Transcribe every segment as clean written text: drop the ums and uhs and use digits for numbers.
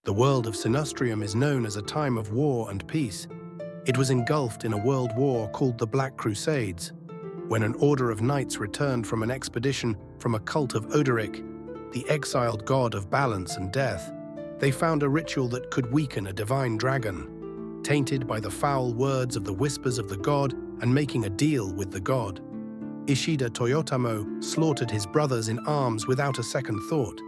The world of Sinustrium is known as a time of war and peace. It was engulfed in a world war called the Black Crusades, when an order of knights returned from an expedition from a cult of Oderic, the exiled god of balance and death. They found a ritual that could weaken a divine dragon, tainted by the foul words of the whispers of the god and making a deal with the god. Ishida Toyotamo slaughtered his brothers in arms without a second thought.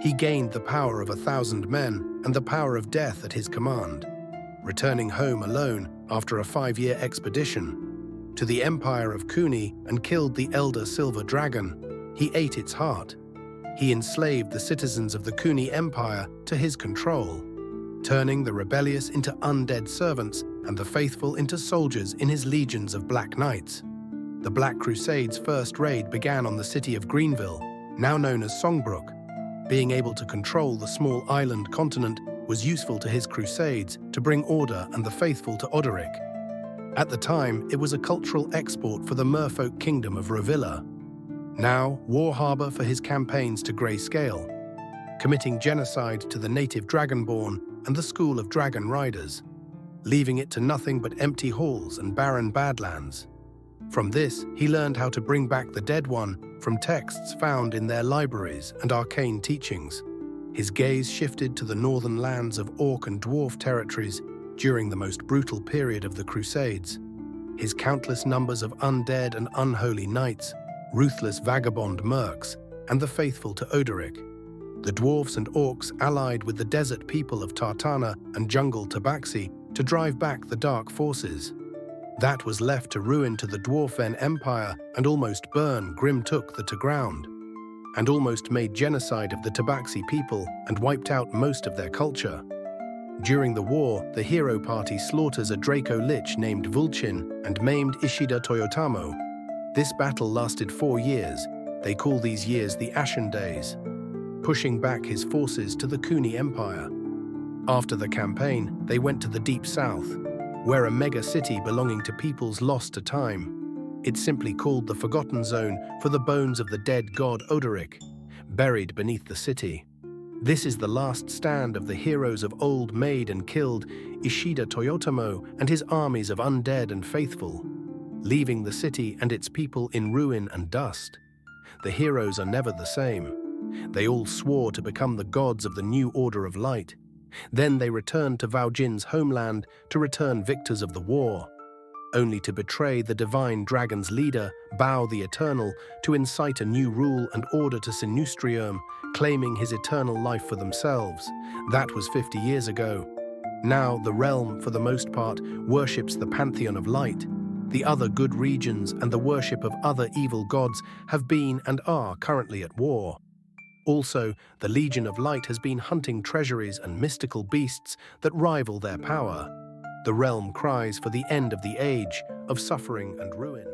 He gained the power of 1,000 men and the power of death at his command, returning home alone after a 5-year expedition to the empire of Kuni and killed the elder silver dragon. He ate its heart. He enslaved the citizens of the Kuni Empire to his control, turning the rebellious into undead servants and the faithful into soldiers in his legions of Black Knights. The Black Crusades' first raid began on the city of Greenville, now known as Songbrook. Being able to control the small island continent was useful to his crusades to bring order and the faithful to Oderic. At the time, it was a cultural export for the merfolk kingdom of Ravilla, now war harbor for his campaigns to Greyscale, committing genocide to the native Dragonborn and the school of dragon riders, leaving it to nothing but empty halls and barren badlands. From this, he learned how to bring back the dead one from texts found in their libraries and arcane teachings. His gaze shifted to the northern lands of Orc and Dwarf territories during the most brutal period of the Crusades. His countless numbers of undead and unholy knights, ruthless vagabond mercs, and the faithful to Oderic. The Dwarfs and Orcs allied with the desert people of Tartana and jungle Tabaxi to drive back the dark forces. That was left to ruin to the Dwarven Empire and almost burn Grim took to ground, and almost made genocide of the Tabaxi people and wiped out most of their culture. During the war, the hero party slaughters a Draco Lich named Vulchin and maimed Ishida Toyotamo. This battle lasted 4 years. They call these years the Ashen Days, pushing back his forces to the Kuni Empire. After the campaign, they went to the Deep South, where a mega city belonging to peoples lost to time. It's simply called the Forgotten Zone for the bones of the dead god Oderic, buried beneath the city. This is the last stand of the heroes of old made and killed Ishida Toyotamo and his armies of undead and faithful, leaving the city and its people in ruin and dust. The heroes are never the same. They all swore to become the gods of the new order of light. Then they returned to Vaujin's homeland to return victors of the war, only to betray the divine dragon's leader, Bao the Eternal, to incite a new rule and order to Sinustrium, claiming his eternal life for themselves. That was 50 years ago. Now the realm, for the most part, worships the Pantheon of Light. The other good regions and the worship of other evil gods have been and are currently at war. Also, the Legion of Light has been hunting treasuries and mystical beasts that rival their power. The realm cries for the end of the age, of suffering and ruin.